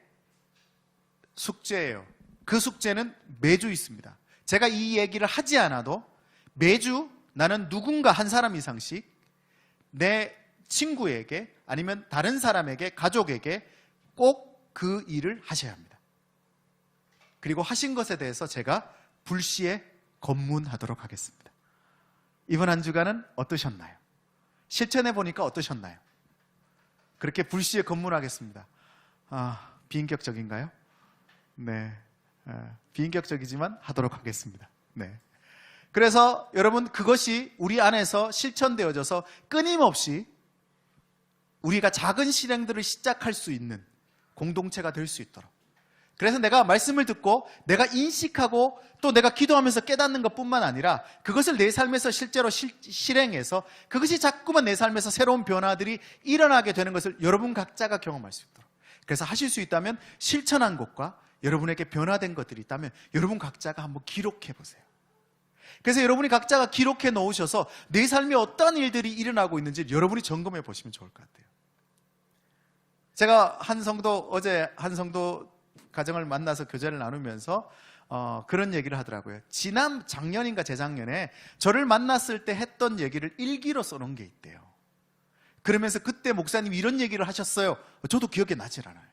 숙제예요. 그 숙제는 매주 있습니다. 제가 이 얘기를 하지 않아도 매주 나는 누군가 한 사람 이상씩 내 친구에게 아니면 다른 사람에게, 가족에게 꼭 그 일을 하셔야 합니다. 그리고 하신 것에 대해서 제가 불시에 검문하도록 하겠습니다. 이번 한 주간은 어떠셨나요? 실천해 보니까 어떠셨나요? 그렇게 불시에 검문하겠습니다. 비인격적인가요? 네, 비인격적이지만 하도록 하겠습니다. 네. 그래서 여러분, 그것이 우리 안에서 실천되어져서 끊임없이 우리가 작은 실행들을 시작할 수 있는 공동체가 될 수 있도록. 그래서 내가 말씀을 듣고 내가 인식하고 또 내가 기도하면서 깨닫는 것뿐만 아니라 그것을 내 삶에서 실제로 실행해서 그것이 자꾸만 내 삶에서 새로운 변화들이 일어나게 되는 것을 여러분 각자가 경험할 수 있도록. 그래서 하실 수 있다면 실천한 것과 여러분에게 변화된 것들이 있다면 여러분 각자가 한번 기록해 보세요. 그래서 여러분이 각자가 기록해 놓으셔서 내 삶에 어떤 일들이 일어나고 있는지 여러분이 점검해 보시면 좋을 것 같아요. 제가 어제 한 성도 가정을 만나서 교제를 나누면서 그런 얘기를 하더라고요. 작년인가 재작년에 저를 만났을 때 했던 얘기를 일기로 써놓은 게 있대요. 그러면서 그때 목사님이 이런 얘기를 하셨어요. 저도 기억이 나질 않아요.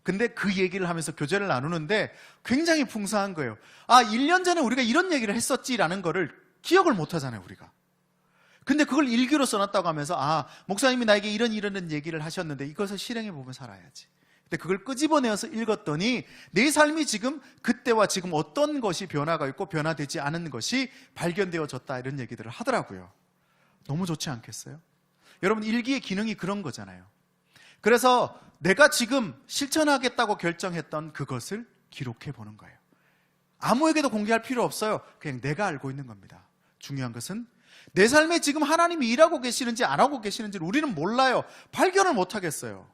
근데 그 얘기를 하면서 교제를 나누는데 굉장히 풍성한 거예요. 1년 전에 우리가 이런 얘기를 했었지라는 거를 기억을 못 하잖아요, 우리가. 근데 그걸 일기로 써놨다고 하면서 목사님이 나에게 이런 얘기를 하셨는데 이것을 실행해 보면 살아야지. 근데 그걸 끄집어내어서 읽었더니 내 삶이 지금 그때와 지금 어떤 것이 변화가 있고 변화되지 않은 것이 발견되어졌다, 이런 얘기들을 하더라고요. 너무 좋지 않겠어요? 여러분, 일기의 기능이 그런 거잖아요. 그래서 내가 지금 실천하겠다고 결정했던 그것을 기록해 보는 거예요. 아무에게도 공개할 필요 없어요. 그냥 내가 알고 있는 겁니다. 중요한 것은 내 삶에 지금 하나님이 일하고 계시는지 안 하고 계시는지를 우리는 몰라요. 발견을 못 하겠어요.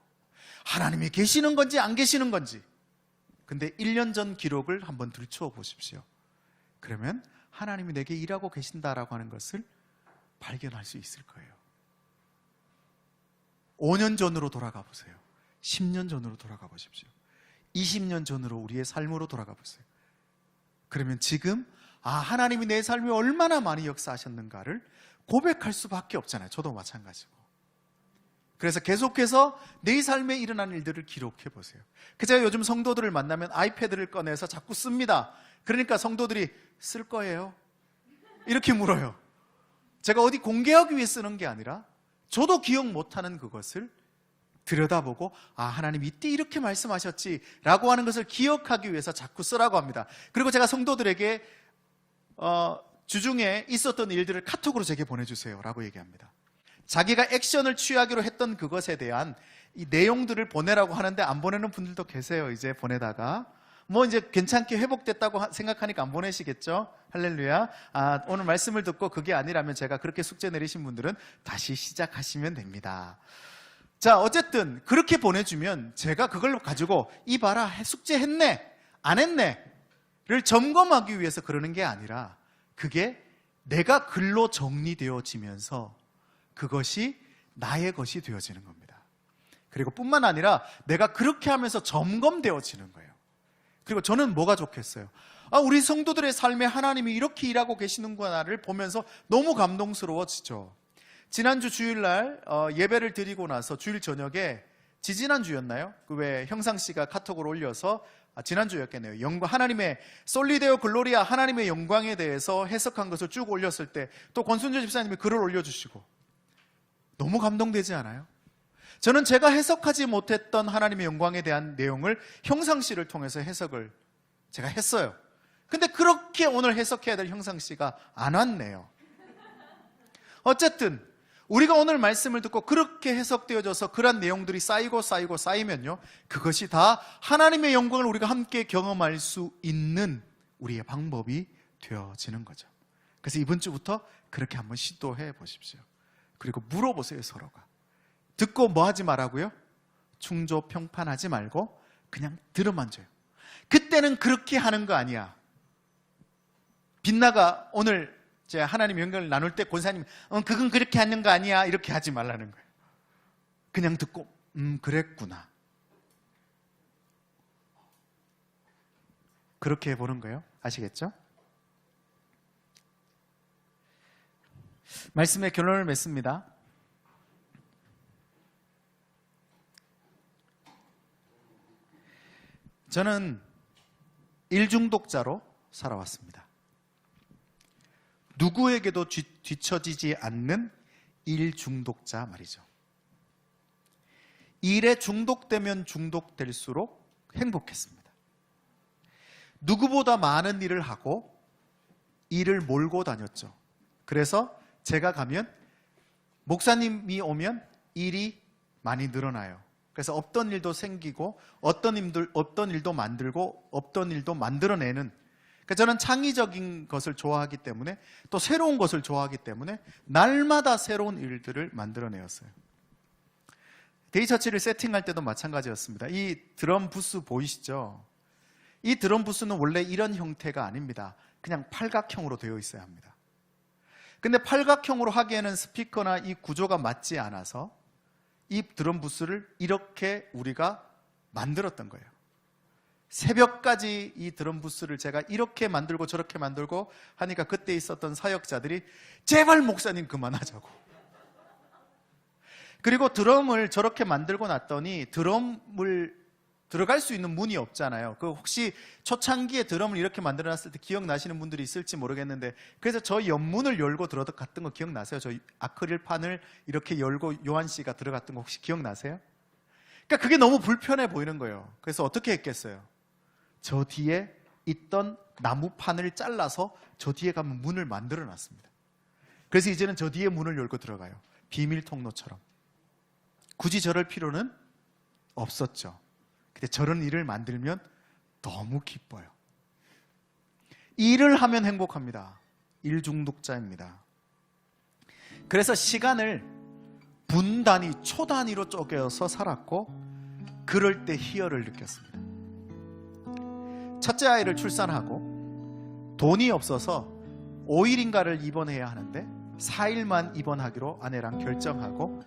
하나님이 계시는 건지 안 계시는 건지. 근데 1년 전 기록을 한번 들춰 보십시오. 그러면 하나님이 내게 일하고 계신다라고 하는 것을 발견할 수 있을 거예요. 5년 전으로 돌아가 보세요. 10년 전으로 돌아가 보십시오. 20년 전으로 우리의 삶으로 돌아가 보세요. 그러면 지금 하나님이 내 삶에 얼마나 많이 역사하셨는가를 고백할 수밖에 없잖아요. 저도 마찬가지고. 그래서 계속해서 내 삶에 일어난 일들을 기록해 보세요. 제가 요즘 성도들을 만나면 아이패드를 꺼내서 자꾸 씁니다. 그러니까 성도들이 쓸 거예요? 이렇게 물어요. 제가 어디 공개하기 위해 쓰는 게 아니라 저도 기억 못하는 그것을 들여다보고 하나님 이때 이렇게 말씀하셨지 라고 하는 것을 기억하기 위해서 자꾸 쓰라고 합니다. 그리고 제가 성도들에게 주중에 있었던 일들을 카톡으로 제게 보내주세요 라고 얘기합니다. 자기가 액션을 취하기로 했던 그것에 대한 이 내용들을 보내라고 하는데 안 보내는 분들도 계세요. 이제 보내다가 이제 괜찮게 회복됐다고 생각하니까 안 보내시겠죠? 할렐루야. 오늘 말씀을 듣고 그게 아니라면 제가 그렇게 숙제 내리신 분들은 다시 시작하시면 됩니다. 자, 어쨌든 그렇게 보내주면 제가 그걸 가지고 봐라, 숙제 했네 안 했네를 점검하기 위해서 그러는 게 아니라 그게 내가 글로 정리되어지면서 그것이 나의 것이 되어지는 겁니다. 그리고 뿐만 아니라 내가 그렇게 하면서 점검되어지는 거예요. 그리고 저는 뭐가 좋겠어요? 우리 성도들의 삶에 하나님이 이렇게 일하고 계시는구나를 보면서 너무 감동스러워지죠. 지난주 주일날 예배를 드리고 나서 주일 저녁에 지지난주였나요? 왜 형상씨가 카톡을 올려서 지난주였겠네요. 하나님의 솔리데오 글로리아 하나님의 영광에 대해서 해석한 것을 쭉 올렸을 때 또 권순재 집사님이 글을 올려주시고 너무 감동되지 않아요? 저는 제가 해석하지 못했던 하나님의 영광에 대한 내용을 형상씨를 통해서 해석을 제가 했어요. 근데 그렇게 오늘 해석해야 될 형상씨가 안 왔네요. 어쨌든 우리가 오늘 말씀을 듣고 그렇게 해석되어져서 그런 내용들이 쌓이면요, 그것이 다 하나님의 영광을 우리가 함께 경험할 수 있는 우리의 방법이 되어지는 거죠. 그래서 이번 주부터 그렇게 한번 시도해 보십시오. 그리고 물어보세요. 서로가 듣고 뭐 하지 말라고요? 충조 평판하지 말고 그냥 들어만 줘요. 그때는 그렇게 하는 거 아니야. 빛나가 오늘 제가 하나님 영광을 나눌 때 권사님 그건 그렇게 하는 거 아니야 이렇게 하지 말라는 거예요. 그냥 듣고 그랬구나 그렇게 해보는 거예요. 아시겠죠? 말씀의 결론을 맺습니다. 저는 일중독자로 살아왔습니다. 누구에게도 뒤처지지 않는 일중독자 말이죠. 일에 중독되면 중독될수록 행복했습니다. 누구보다 많은 일을 하고 일을 몰고 다녔죠. 그래서 제가 가면 목사님이 오면 일이 많이 늘어나요. 그래서 없던 일도 생기고 없던 일도 만들고 없던 일도 만들어내는, 그러니까 저는 창의적인 것을 좋아하기 때문에 또 새로운 것을 좋아하기 때문에 날마다 새로운 일들을 만들어내었어요. 데이처치를 세팅할 때도 마찬가지였습니다. 이 드럼 부스 보이시죠? 이 드럼 부스는 원래 이런 형태가 아닙니다. 그냥 팔각형으로 되어 있어야 합니다. 근데 팔각형으로 하기에는 스피커나 이 구조가 맞지 않아서 이 드럼 부스를 이렇게 우리가 만들었던 거예요. 새벽까지 이 드럼 부스를 제가 이렇게 만들고 저렇게 만들고 하니까 그때 있었던 사역자들이 제발 목사님 그만하자고. 그리고 드럼을 저렇게 만들고 났더니 드럼을 들어갈 수 있는 문이 없잖아요. 그 혹시 초창기에 드럼을 이렇게 만들어놨을 때 기억나시는 분들이 있을지 모르겠는데, 그래서 저 옆문을 열고 들어갔던 거 기억나세요? 저 아크릴판을 이렇게 열고 요한 씨가 들어갔던 거 혹시 기억나세요? 그러니까 그게 너무 불편해 보이는 거예요. 그래서 어떻게 했겠어요? 저 뒤에 있던 나무판을 잘라서 저 뒤에 가면 문을 만들어 놨습니다. 그래서 이제는 저 뒤에 문을 열고 들어가요. 비밀 통로처럼. 굳이 저럴 필요는 없었죠. 근데 저런 일을 만들면 너무 기뻐요. 일을 하면 행복합니다. 일 중독자입니다. 그래서 시간을 분 단위, 초 단위로 쪼개서 살았고, 그럴 때 희열을 느꼈습니다. 첫째 아이를 출산하고 돈이 없어서 5일인가를 입원해야 하는데 4일만 입원하기로 아내랑 결정하고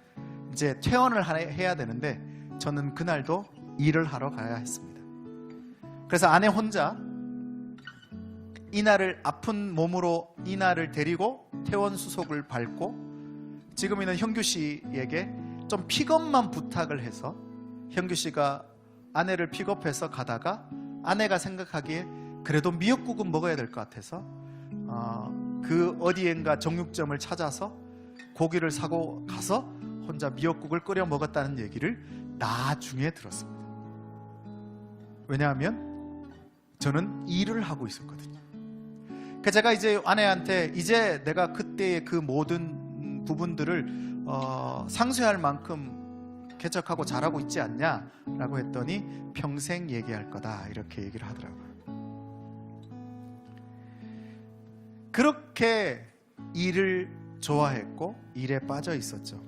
이제 퇴원을 해야 되는데 저는 그날도 일을 하러 가야 했습니다. 그래서 아내 혼자 이나를 아픈 몸으로 이나를 데리고 퇴원 수속을 밟고 지금 있는 형규 씨에게 좀 픽업만 부탁을 해서 형규 씨가 아내를 픽업해서 가다가 아내가 생각하기에 그래도 미역국은 먹어야 될 것 같아서 그 어디엔가 정육점을 찾아서 고기를 사고 가서 혼자 미역국을 끓여 먹었다는 얘기를 나중에 들었습니다. 왜냐하면 저는 일을 하고 있었거든요. 그래서 제가 이제 아내한테 이제 내가 그때의 그 모든 부분들을 상쇄할 만큼 개척하고 잘하고 있지 않냐 라고 했더니 평생 얘기할 거다 이렇게 얘기를 하더라고요. 그렇게 일을 좋아했고 일에 빠져 있었죠.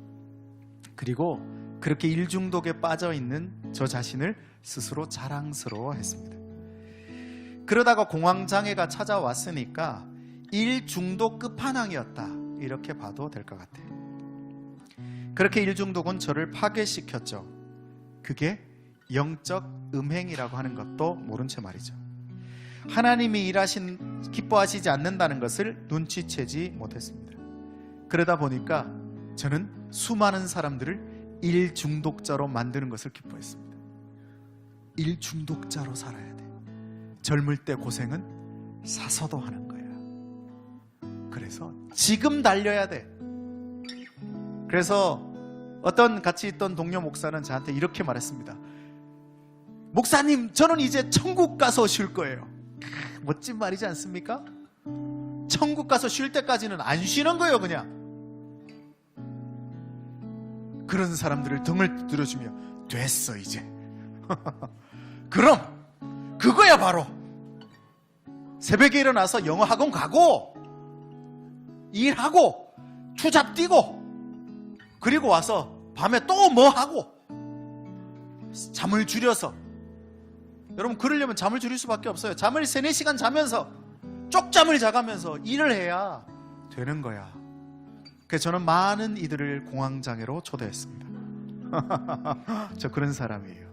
그리고 그렇게 일 중독에 빠져 있는 저 자신을 스스로 자랑스러워 했습니다. 그러다가 공황장애가 찾아왔으니까 일 중독 끝판왕이었다 이렇게 봐도 될 것 같아요. 그렇게 일 중독은 저를 파괴시켰죠. 그게 영적 음행이라고 하는 것도 모른 채 말이죠. 하나님이 기뻐하시지 않는다는 것을 눈치채지 못했습니다. 그러다 보니까 저는 수많은 사람들을 일 중독자로 만드는 것을 기뻐했습니다. 일 중독자로 살아야 돼. 젊을 때 고생은 사서도 하는 거야. 그래서 지금 달려야 돼. 그래서 어떤 같이 있던 동료 목사는 저한테 이렇게 말했습니다. 목사님, 저는 이제 천국 가서 쉴 거예요. 멋진 말이지 않습니까? 천국 가서 쉴 때까지는 안 쉬는 거예요, 그냥. 그런 사람들을 등을 두드려주며 됐어 이제. 그럼 그거야 바로 새벽에 일어나서 영어 학원 가고 일하고 투잡 뛰고 그리고 와서 밤에 또 뭐 하고 잠을 줄여서, 여러분 그러려면 잠을 줄일 수밖에 없어요. 잠을 3-4시간 자면서 쪽잠을 자가면서 일을 해야 되는 거야. 그래서 저는 많은 이들을 공황장애로 초대했습니다. 저 그런 사람이에요.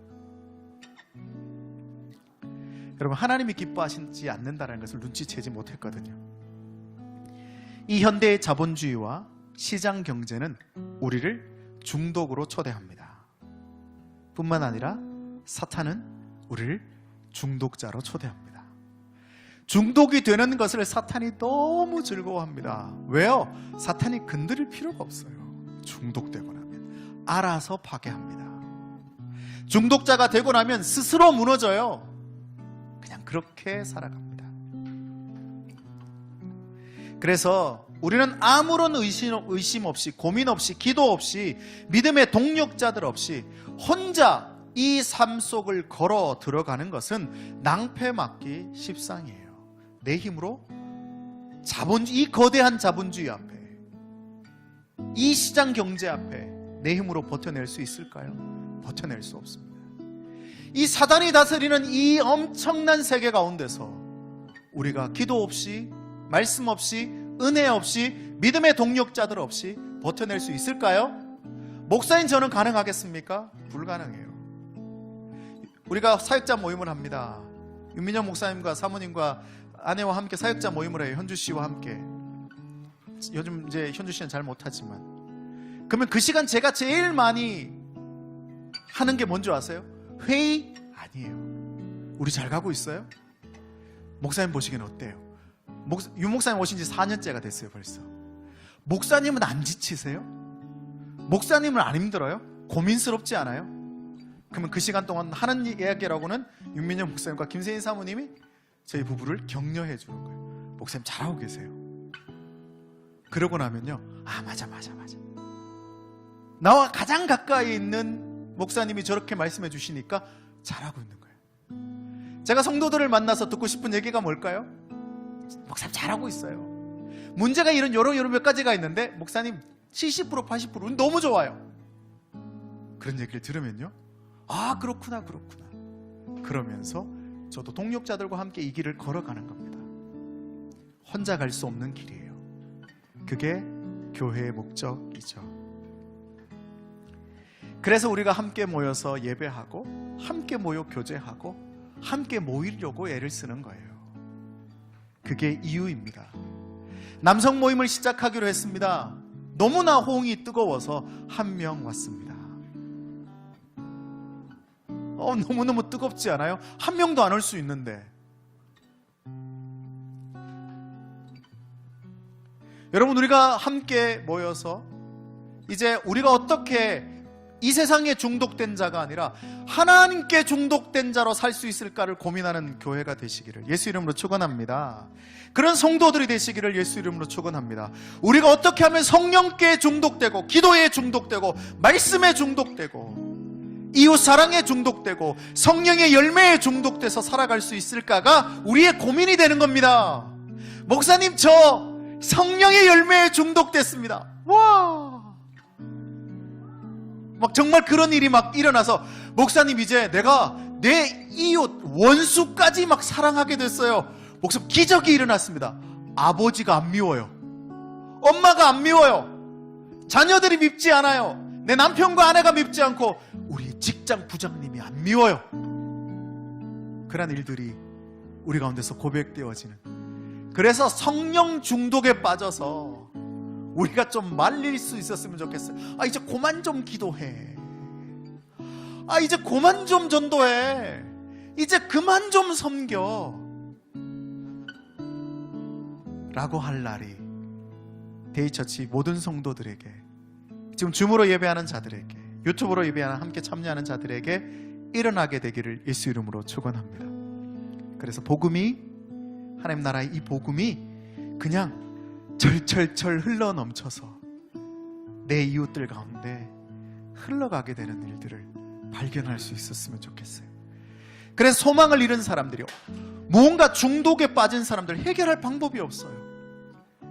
여러분 하나님이 기뻐하시지 않는다는 것을 눈치채지 못했거든요. 이 현대의 자본주의와 시장 경제는 우리를 중독으로 초대합니다. 뿐만 아니라 사탄은 우리를 중독자로 초대합니다. 중독이 되는 것을 사탄이 너무 즐거워합니다. 왜요? 사탄이 건드릴 필요가 없어요. 중독되고 나면 알아서 파괴합니다. 중독자가 되고 나면 스스로 무너져요. 그냥 그렇게 살아갑니다. 그래서 우리는 아무런 의심 없이, 고민 없이, 기도 없이, 믿음의 동력자들 없이 혼자 이 삶 속을 걸어 들어가는 것은 낭패 맞기 십상이에요. 내 힘으로 이 거대한 자본주의 앞에, 이 시장 경제 앞에 내 힘으로 버텨낼 수 있을까요? 버텨낼 수 없습니다. 이 사단이 다스리는 이 엄청난 세계 가운데서 우리가 기도 없이, 말씀 없이, 은혜 없이, 믿음의 동력자들 없이 버텨낼 수 있을까요? 목사인 저는 가능하겠습니까? 불가능해요. 우리가 사역자 모임을 합니다. 윤민영 목사님과 사모님과 아내와 함께 사역자 모임을 해요. 현주 씨와 함께. 요즘 이제 현주 씨는 잘 못하지만. 그러면 그 시간 제가 제일 많이 하는 게 뭔지 아세요? 회의? 아니에요. 우리 잘 가고 있어요? 목사님 보시기엔 어때요? 윤 목사님 오신 지 4년째가 됐어요, 벌써. 목사님은 안 지치세요? 목사님은 안 힘들어요? 고민스럽지 않아요? 그러면 그 시간 동안 하는 이야기라고는 윤민영 목사님과 김세인 사모님이 저희 부부를 격려해 주는 거예요. 목사님 잘하고 계세요. 그러고 나면요, 맞아. 나와 가장 가까이 있는 목사님이 저렇게 말씀해 주시니까 잘하고 있는 거예요. 제가 성도들을 만나서 듣고 싶은 얘기가 뭘까요? 목사님 잘하고 있어요. 문제가 이런 여러 몇 가지가 있는데 목사님 70% 80% 너무 좋아요. 그런 얘기를 들으면요, 그렇구나. 그러면서 저도 동력자들과 함께 이 길을 걸어가는 겁니다. 혼자 갈 수 없는 길이에요. 그게 교회의 목적이죠. 그래서 우리가 함께 모여서 예배하고 함께 모여 교제하고 함께 모이려고 애를 쓰는 거예요. 그게 이유입니다. 남성 모임을 시작하기로 했습니다. 너무나 호응이 뜨거워서 한 명 왔습니다. 너무너무 뜨겁지 않아요? 한 명도 안 올 수 있는데. 여러분, 우리가 함께 모여서 이제 우리가 어떻게 이 세상에 중독된 자가 아니라 하나님께 중독된 자로 살 수 있을까를 고민하는 교회가 되시기를 예수 이름으로 축원합니다. 그런 성도들이 되시기를 예수 이름으로 축원합니다. 우리가 어떻게 하면 성령께 중독되고 기도에 중독되고 말씀에 중독되고 이웃 사랑에 중독되고 성령의 열매에 중독돼서 살아갈 수 있을까가 우리의 고민이 되는 겁니다. 목사님, 저 성령의 열매에 중독됐습니다. 와! 막 정말 그런 일이 막 일어나서, 목사님, 이제 내가 내 이웃 원수까지 막 사랑하게 됐어요. 목사님, 기적이 일어났습니다. 아버지가 안 미워요. 엄마가 안 미워요. 자녀들이 밉지 않아요. 내 남편과 아내가 밉지 않고 우리 직장 부장님이 안 미워요. 그런 일들이 우리 가운데서 고백되어지는, 그래서 성령 중독에 빠져서 우리가 좀 말릴 수 있었으면 좋겠어요. 이제 그만 좀 기도해. 이제 그만 좀 전도해. 이제 그만 좀 섬겨. 라고 할 날이 데이처치 모든 성도들에게, 지금 줌으로 예배하는 자들에게, 유튜브로 예배하는 함께 참여하는 자들에게 일어나게 되기를 예수 이름으로 축원합니다. 그래서 복음이, 하나님 나라의 이 복음이 그냥 철철철 흘러 넘쳐서 내 이웃들 가운데 흘러가게 되는 일들을 발견할 수 있었으면 좋겠어요. 그래서 소망을 잃은 사람들이요, 무언가 중독에 빠진 사람들, 해결할 방법이 없어요.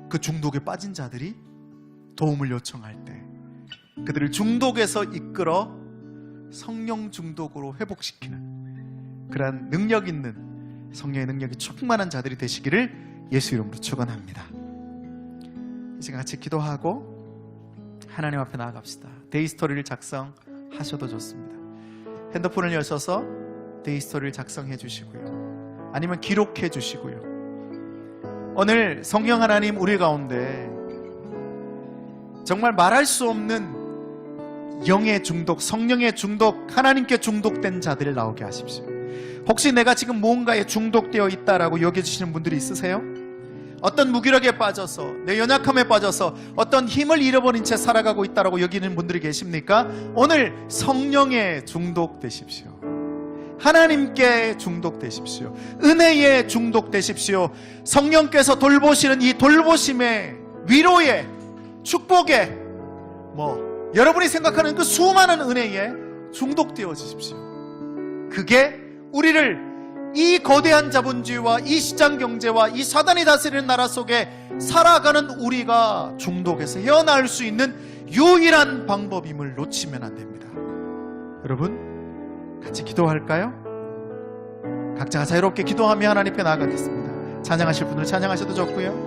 그 중독에 빠진 자들이 도움을 요청할 때 그들을 중독에서 이끌어 성령 중독으로 회복시키는 그러한 능력 있는, 성령의 능력이 충만한 자들이 되시기를 예수 이름으로 축원합니다. 이제 같이 기도하고 하나님 앞에 나아갑시다. 데이스토리를 작성하셔도 좋습니다. 핸드폰을 여셔서 데이스토리를 작성해 주시고요, 아니면 기록해 주시고요. 오늘 성령 하나님 우리 가운데 정말 말할 수 없는 영의 중독, 성령의 중독, 하나님께 중독된 자들을 나오게 하십시오. 혹시 내가 지금 무언가에 중독되어 있다라고 여겨주시는 분들이 있으세요? 어떤 무기력에 빠져서, 내 연약함에 빠져서 어떤 힘을 잃어버린 채 살아가고 있다라고 여기는 분들이 계십니까? 오늘 성령에 중독되십시오. 하나님께 중독되십시오. 은혜에 중독되십시오. 성령께서 돌보시는 이 돌보심의, 위로의, 축복의, 여러분이 생각하는 그 수많은 은혜에 중독되어지십시오. 그게 우리를 이 거대한 자본주의와 이 시장 경제와 이 사단이 다스리는 나라 속에 살아가는 우리가 중독에서 헤어나올 수 있는 유일한 방법임을 놓치면 안 됩니다. 여러분, 같이 기도할까요? 각자가 자유롭게 기도하며 하나님 앞에 나아가겠습니다. 찬양하실 분들 찬양하셔도 좋고요,